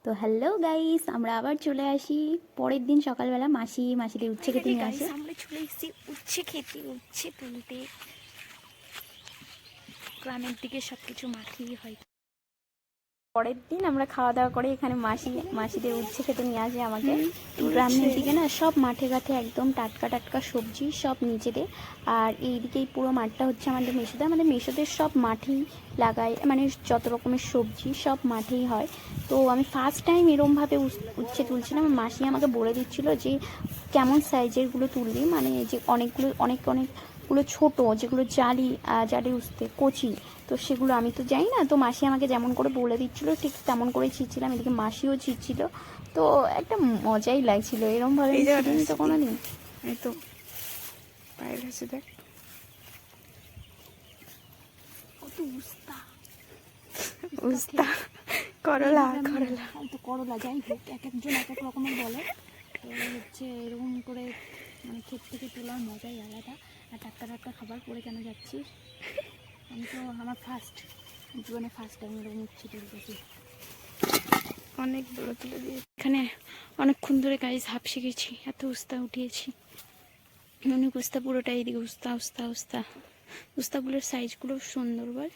তো hello guys, আমরা আবার চলে আসি পরের দিন সকালবেলা। মাসিদের উচ্ছে খেতে নিয়ে আসে। আমরা চলে এসেছি উচ্ছে খেতে, উচ্ছে তুলতে। গ্রামের দিকে সবকিছু মাখিয়ে হয়। পরের দিন আমরা খাওয়া দাওয়া করে এখানে মাসিদের উচ্ছে খেতে নিয়ে আসে আমাকে। গ্রামের দিকে না সব মাঠে ঘাটে একদম টাটকা টাটকা সবজি সব নিজেদের। আর এইদিকে পুরো মাঠটা হচ্ছে আমাদের মেসোদের সব মাঠেই লাগায়, মানে যত রকমের সবজি সব মাঠেই হয়। তো আমি ফার্স্ট টাইম এরমভাবে উচ্ছে তুলছিলাম। মাসি আমাকে বলে দিচ্ছিলো যে কেমন সাইজেরগুলো তুলবি, মানে যে অনেকগুলো ছোট যেগুলো জালি উঠতে কচি, তো সেগুলো আমি তো জানি না। তো মাসি আমাকে যেমন করে বলে দিচ্ছিলো ঠিক তেমন করে ছিঁড়ছিলাম, এদিকে মাসিও ছিঁড়ছিল। তো একটা মজাই লাগছিল, এরমভাবে ছিঁড়িনি তো কোনোদিন। এই তো পায়ের কাছে দেখ কত উস্তা করলা যাই হোক, এক একজন এক এক রকমের বলে। তো হচ্ছে এরকম করে মানে ক্ষেত থেকে তোলার মজাই আলাদা। আর টাটকা টাটকা খাবার পরে কেন যাচ্ছিস? আমি তো আমার জীবনে ফার্স্ট টাইম এরকম উচ্ছে তুলতেছি। অনেক দূরে তুলে দিয়ে এখানে অনেকক্ষণ ধরে গাইজ হাঁপ শিখেছি, এত উস্তা উঠিয়েছি। অনেক উস্তা, পুরোটা এইদিকে উস্তাগুলোর সাইজগুলো সুন্দর বল।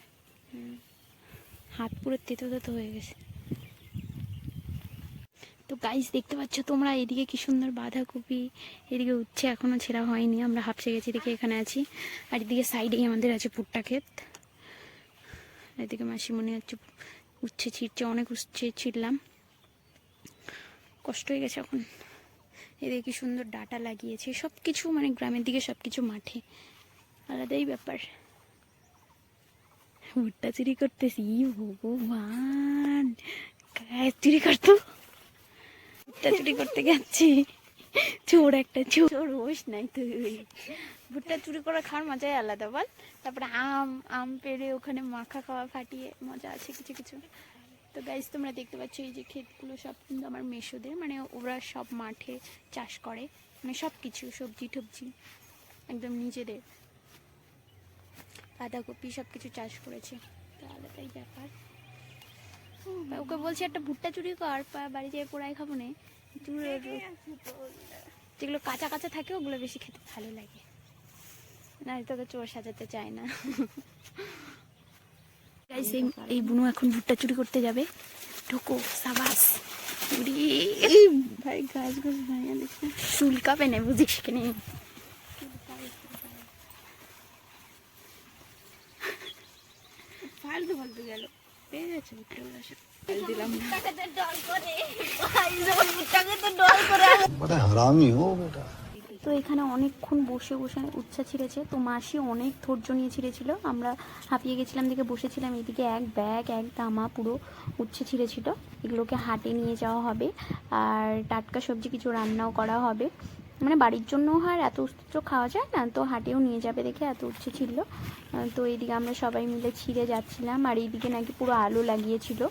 হাত পুরো তেতো তেতো হয়ে গেছে। তো গাইজ দেখতে পাচ্ছ তোমরা, এদিকে কি সুন্দর বাঁধাকপি, এদিকে উচ্ছে এখনো ছেঁড়া হয়নি, আমরা হাঁপসে গেছি, এদিকে এখানে আছি। আর এদিকে সাইডেই আমাদের আছে ভুট্টা ক্ষেত। এদিকে মাসিমণি হচ্ছে উচ্ছে ছিঁড়ছে, অনেক উচ্ছে ছিঁড়লাম, কষ্ট হয়ে গেছে এখন। এদিকে কি সুন্দর ডাটা লাগিয়েছে, সব কিছু মানে গ্রামের দিকে সব কিছু মাঠে, আলাদাই ব্যাপার। ভুট্টা চুরি করতেছি, ভগবান, চুরি করতো, ভুট্টা চুরি করতে গেছি। চোর একটা, চোর হোস নাই তুই। ভুট্টা চুরি করে খাওয়ার মজাই আলাদা বল। তারপরে আম পেড়ে ওখানে মাখা খাওয়া ফাটিয়ে মজা আছে কিছু কিছু। তো গাইজ তোমরা দেখতে পাচ্ছ এই যে ক্ষেতগুলো সব কিন্তু আমার মেসোদের, মানে ওরা সব মাঠে চাষ করে, মানে সব কিছু সবজি টবজি একদম নিজেদের। বাঁধাকপি সব কিছু চাষ করেছে, তো আলাদাই ব্যাপার। ওকে বলছি একটা ভুট্টা চুরি কর, বাড়ি যেয়ে পোড়াই খাবো না। যেগুলো কাঁচা কাঁচা থাকে ওগুলো বেশি খেতে ভালো লাগে, না তোকে চোর সাজাতে চায় না। এই বুনু এখন ভুট্টা চুরি করতে যাবে। ঢোকো, সাবাস। ভাই গাছ ভাঙা দেখছে, চুলকাবে না বুঝিস কেনে। ফালতু ফালতু গেল, পেয়ে গেছে ভুট্টাগুলো সব দিলাম। হারামি হো বেটা। তো এখানে অনেকক্ষণ বসে বসে উচ্ছা ছিঁড়েছে। তো মাসি অনেক ধৈর্য নিয়ে ছিঁড়েছিল, আমরা হাঁপিয়ে গেছিলাম দিকে বসেছিলাম। এদিকে এক ব্যাগ এক দামা পুরো উচ্ছে ছিঁড়েছিল। এগুলোকে হাটে নিয়ে যাওয়া হবে, আর টাটকা সবজি কিছু রান্নাও করা হবে, মানে বাড়ির জন্যও হয়, এত উচ্ছে খাওয়া যায় না, তো হাটেও নিয়ে যাবে দেখে এত উচ্ছে ছিল। তো এইদিকে আমরা সবাই মিলে ছিঁড়ে যাচ্ছিলাম, আর এইদিকে নাকি পুরো আলু লাগিয়েছিল,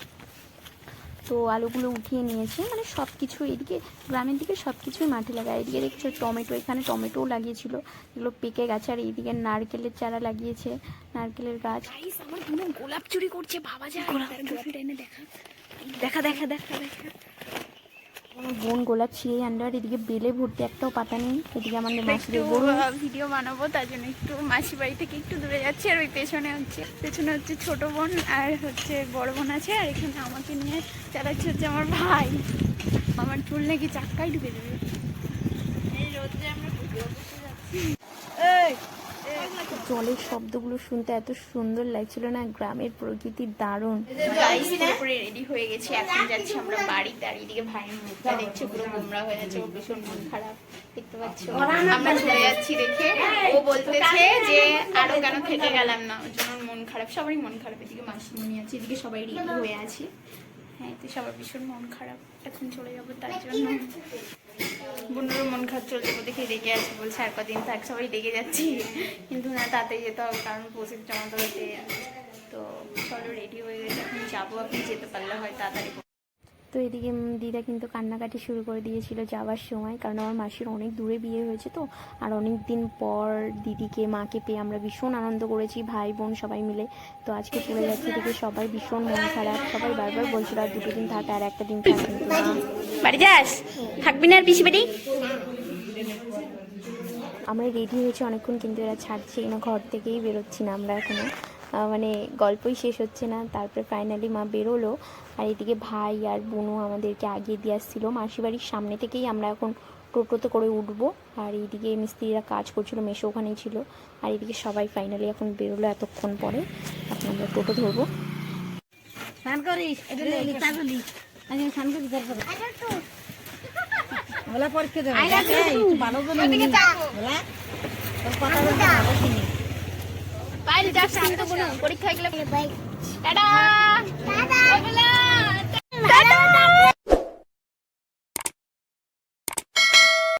তো আলুগুলো উঠিয়ে নিয়েছে। মানে সব কিছু এদিকে গ্রামের দিকে সব কিছুই মাঠে লাগায়। এদিকে দেখছো টমেটো, এখানে টমেটোও লাগিয়েছিল, এগুলো পেকে গেছে। আর এইদিকে নারকেলের চারা লাগিয়েছে, নারকেলের গাছ। আমার বোন গোলাপ চুরি করছে, ভাবা যায়। গোলাপটা এনে দেখা দেখা দেখা দেখা দেখা। আমার বোন গোলাপ ছিঁড়ে আনলো, আর এদিকে বেলে ভর্তি, একটাও পাতা নেই। এদিকে আমাদের মাসিদের গরু। ভিডিও বানাবো তার জন্য একটু মাসি বাড়ি থেকে একটু দূরে যাচ্ছি। আর ওই পেছনে হচ্ছে ছোট বোন, আর হচ্ছে বড় বোন আছে। আর এখানে আমাকে নিয়ে চালাচ্ছে হচ্ছে আমার ভাই। আমার চুল নাকি চাক্কায় ঢুকে যাবে। এই রোদে আমরা বসে যাচ্ছি। জলের শব্দগুলো শুনতে এত সুন্দর লাগছিল না, গ্রামের প্রকৃতি দারুণ। রেডি হয়ে গেছি, এখন যাচ্ছি আমরা বাড়িতে। আর এদিকে ভাইয়ের মুখটা দেখছে পুরো গোমরা হয়ে যাচ্ছে, ওর ভীষণ মন খারাপ, দেখতে পাচ্ছ। আমরা চলে যাচ্ছি দেখে ও বলতেছে যে আরো কেন থেকে গেলাম না, ওর জন্য মন খারাপ, সবারই মন খারাপ। এদিকে মাসিমণি আছে, এদিকে সবাই রেডি হয়ে আছি। হ্যাঁ, এতে সবার ভীষণ মন খারাপ, এখন চলে যাবো তার জন্য। বোনেরও মন খারাপ চলে যাবো দেখে রেগে আছে, বলছে আর কদিন থাক, সবাই রেগে যাচ্ছি, কিন্তু না তাড়াতাড়ি যেতে হবে কারণ প্রজেক্ট জমা দেওয়াতে। তো চলো রেডি হয়ে গেছে, এখন যাবো, আপনি যেতে পারলে হয় তাড়াতাড়ি। তো এদিকে দিদা কিন্তু কান্নাকাটি শুরু করে দিয়েছিল যাওয়ার সময়, কারণ আমার মাসির অনেক দূরে বিয়ে হয়েছে তো, আর অনেক দিন পর দিদিকে মাকে পেয়ে আমরা ভীষণ আনন্দ করেছি ভাই বোন সবাই মিলে। তো আজকে চলে যাচ্ছে দেখে সবাই ভীষণ মন খারাপ, সবাই বারবার বলছিল আর 2 দিন থাক আর 1 দিন থাক, কিন্তু না। বাড়ি যাস, থাকবি না আর পিসি বাড়ি? আমরা রেডি হয়েছি অনেকক্ষণ, কিন্তু এরা ছাড়ছেই না, ঘর থেকেই বেরোচ্ছি না আমরা এখনো, মানে গল্পই শেষ হচ্ছে না। তারপরে ফাইনালি মা বেরোলো, আর এদিকে ভাই আর বোনও আমাদেরকে আগিয়ে দিয়ে আসছিলো। মাসি বাড়ির সামনে থেকেই আমরা এখন টোটোতে করে উঠবো, আর এইদিকে মিস্ত্রিরা কাজ করছিল, মেশো ওখানেই ছিল, আর এদিকে সবাই ফাইনালি এখন বেরোলো এতক্ষণ পরে। এখন আমরা টোটো ধরবো। স্নান করিস এটা লিখা বলি আগে স্নান করিস তারপরে বলা পরীক্ষা দেবে এই ভালো করে নিবি বলা তোর কথা বলতে ভালো চিনি বাইরে যাস, পরীক্ষা হয়ে গেলে বাই। Tata tata.